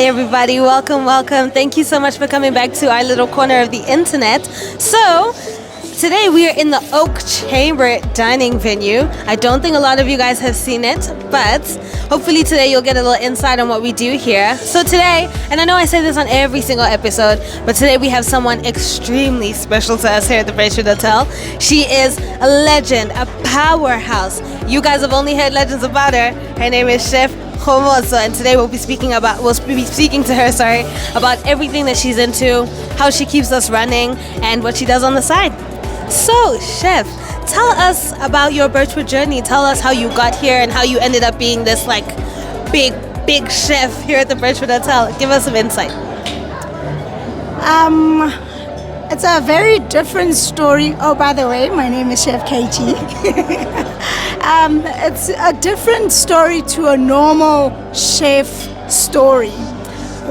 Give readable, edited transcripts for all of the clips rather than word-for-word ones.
Hi, everybody. Welcome, welcome. Thank you so much for coming back to our little corner of the internet. So, today we are in the Oak Chamber dining venue. I don't think a lot of you guys have seen it, but hopefully today you'll get a little insight on what we do here. So today, and I know I say this on every single episode, but today we have someone extremely special to us here at the Birchwood Hotel. She is a legend, a powerhouse. You guys have only heard legends about her. Her name is Chef Kgomotso, and today we'll be speaking to her, about everything that she's into, how she keeps us running, and what she does on the side. So, Chef, tell us about your Birchwood journey. Tell us how you got here and how you ended up being this big chef here at the Birchwood Hotel. Give us some insight. It's a very different story. Oh, by the way, my name is Chef KG. It's a different story to a normal chef story,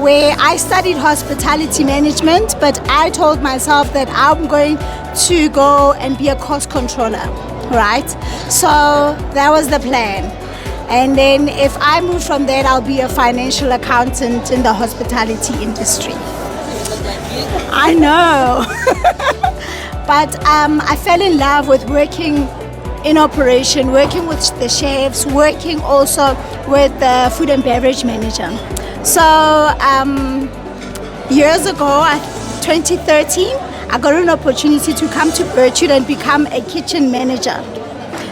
where I studied hospitality management, but I told myself that I'm going to go and be a cost controller, right? So that was the plan. And then if I move from there, I'll be a financial accountant in the hospitality industry. I know. But I fell in love with working in operation, working with the chefs, working also with the food and beverage manager. So years ago, 2013, I got an opportunity to come to Birchwood and become a kitchen manager.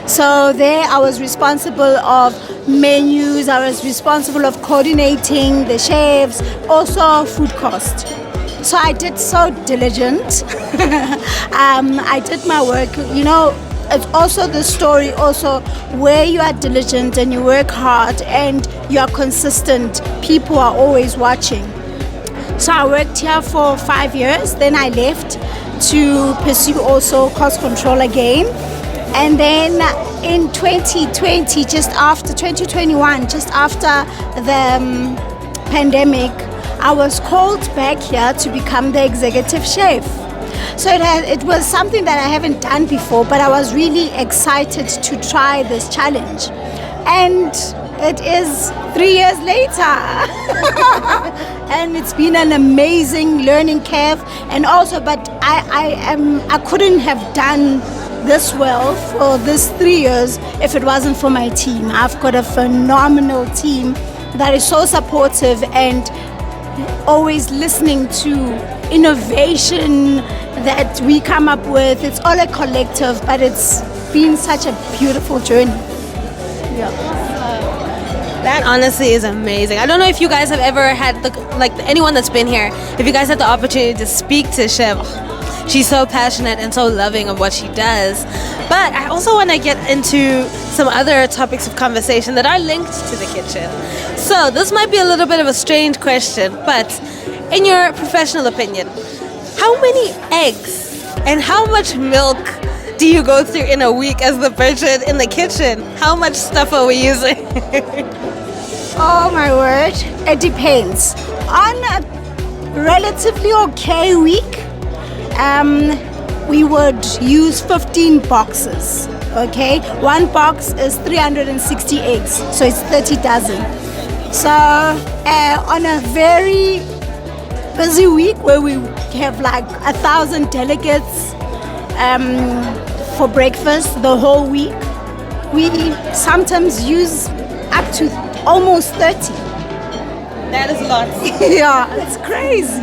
So there I was responsible of menus, I was responsible of coordinating the chefs, also food cost. So I did so diligent. I did my work, it's also the story also where you are diligent and you work hard and you are consistent. People are always watching. So I worked here for 5 years. Then I left to pursue also cost control again. And then in 2020, just after 2021, just after the pandemic, I was called back here to become the executive chef. So it was something that I haven't done before, but I was really excited to try this challenge. And it is 3 years later. And it's been an amazing learning curve. And also, but I couldn't have done this well for this 3 years if it wasn't for my team. I've got a phenomenal team that is so supportive and always listening to innovation that we come up with. It's all a collective, but it's been such a beautiful journey. Yeah. That honestly is amazing. I don't know if you guys have ever had anyone that's been here, if you guys had the opportunity to speak to Chef. She's so passionate and so loving of what she does. But I also want to get into some other topics of conversation that are linked to the kitchen. So this might be a little bit of a strange question, but in your professional opinion, how many eggs and how much milk do you go through in a week as the person in the kitchen? How much stuff are we using? Oh my word, it depends. On a relatively okay week, we would use 15 boxes, okay? One box is 360 eggs, so it's 30 dozen. So on a very busy week where we have 1,000 delegates for breakfast the whole week, we sometimes use up to almost 30. That is a lot. Yeah, it's crazy.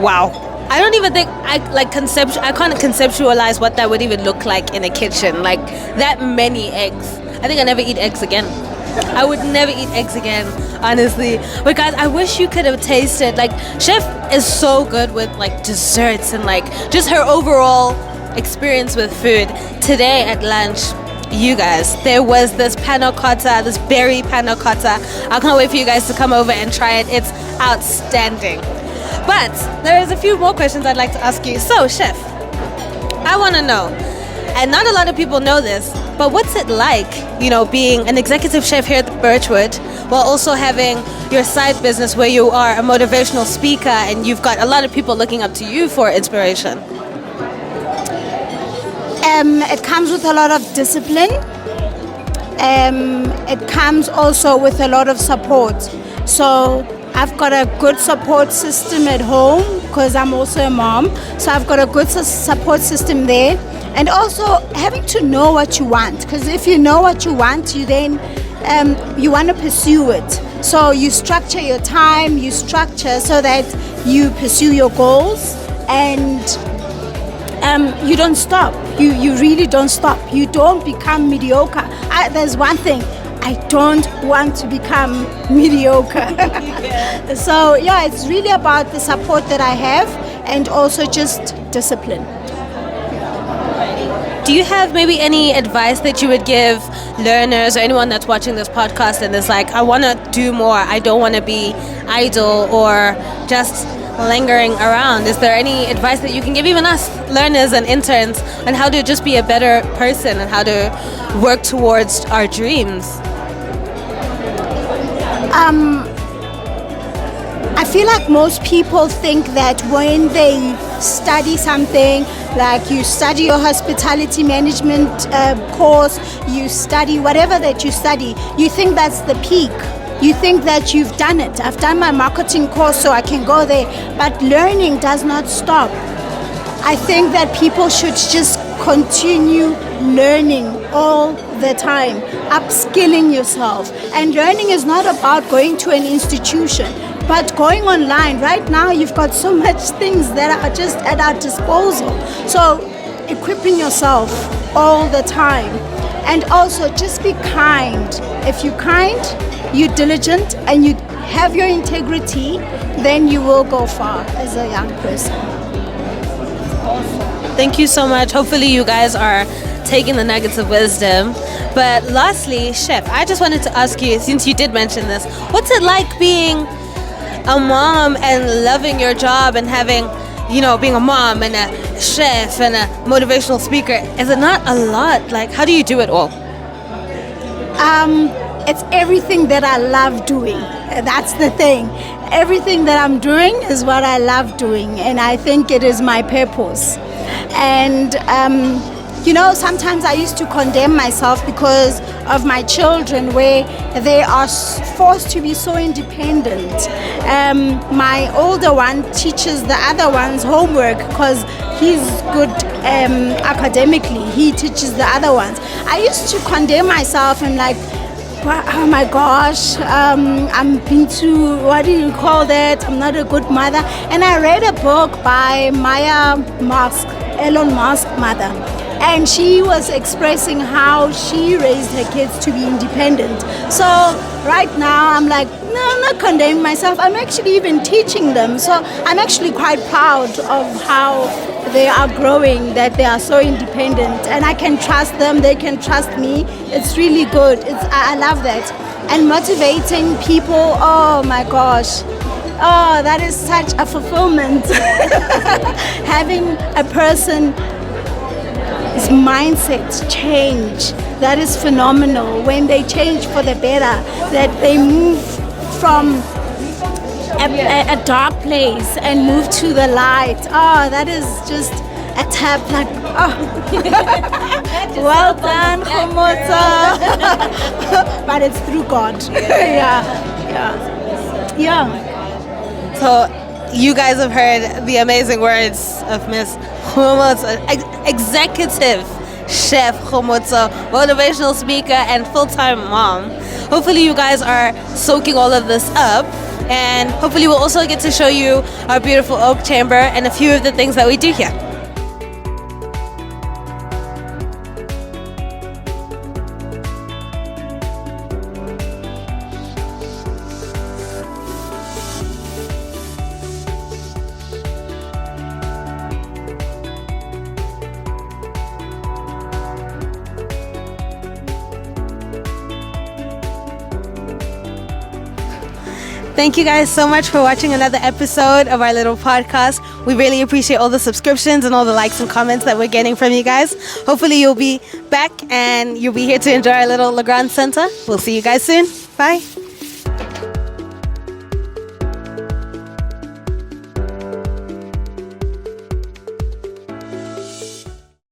Wow. I don't even think I can't conceptualize what that would even look like in a kitchen. Like that many eggs. I think I never eat eggs again. I would never eat eggs again, honestly. But guys, I wish you could have tasted. Chef is so good with desserts and just her overall experience with food. Today at lunch, you guys, there was this panna cotta, this berry panna cotta. I can't wait for you guys to come over and try it. It's outstanding. But there is a few more questions I'd like to ask you. So, Chef, I want to know, and not a lot of people know this, but what's it like, being an executive chef here at the Birchwood while also having your side business where you are a motivational speaker and you've got a lot of people looking up to you for inspiration? It comes with a lot of discipline. It comes also with a lot of support. So I've got a good support system at home because I'm also a mom. So I've got a good support system there. And also having to know what you want, because if you know what you want, you then you want to pursue it. So you structure your time, you structure so that you pursue your goals, and you don't stop. You really don't stop. You don't become mediocre. There's one thing, I don't want to become mediocre. So yeah, it's really about the support that I have and also just discipline. Do you have maybe any advice that you would give learners or anyone that's watching this podcast and is like, I want to do more, I don't want to be idle or just lingering around? Is there any advice that you can give even us learners and interns on how to just be a better person and how to work towards our dreams? I feel like most people think that when they study something, like you study your hospitality management course, you study whatever that you study, you think that's the peak. You think that you've done it. I've done my marketing course, so I can go there. But learning does not stop. I think that people should just continue learning all the time, upskilling yourself. And learning is not about going to an institution, but going online. Right now, you've got so much things that are just at our disposal. So equipping yourself all the time. And also just be kind. If you're kind, you're diligent, and you have your integrity, then you will go far as a young person. Thank you so much. Hopefully you guys are taking the nuggets of wisdom. But lastly, Chef, I just wanted to ask you, since you did mention this, what's it like being a mom and loving your job and having, being a mom and a chef and a motivational speaker? Is it not a lot? Like, how do you do it all? It's everything that I love doing. That's the thing. Everything that I'm doing is what I love doing, and I think it is my purpose. And sometimes I used to condemn myself because of my children, where they are forced to be so independent. My older one teaches the other ones homework because he's good academically. He teaches the other ones. I used to condemn myself and like, oh my gosh, I'm being too, what do you call that? I'm not a good mother. And I read a book by Elon Musk's mother. And she was expressing how she raised her kids to be independent. So right now I'm like, no, I'm not condemning myself. I'm actually even teaching them. So I'm actually quite proud of how they are growing, that they are so independent. And I can trust them, they can trust me. It's really good. I love that. And motivating people, oh my gosh. Oh, that is such a fulfillment. Having a person his mindset change, that is phenomenal. When they change for the better, that they move from a dark place and move to the light. Oh, that is just a tap, like, oh. Well done, Kgomotso. But it's through God. Yeah. So you guys have heard the amazing words of Miss Kgomotso, executive chef Kgomotso, motivational speaker and full-time mom. Hopefully you guys are soaking all of this up, and hopefully we'll also get to show you our beautiful oak chamber and a few of the things that we do here. Thank you guys so much for watching another episode of our little podcast. We really appreciate all the subscriptions and all the likes and comments that we're getting from you guys. Hopefully you'll be back and you'll be here to enjoy our little Legrand Center. We'll see you guys soon. Bye.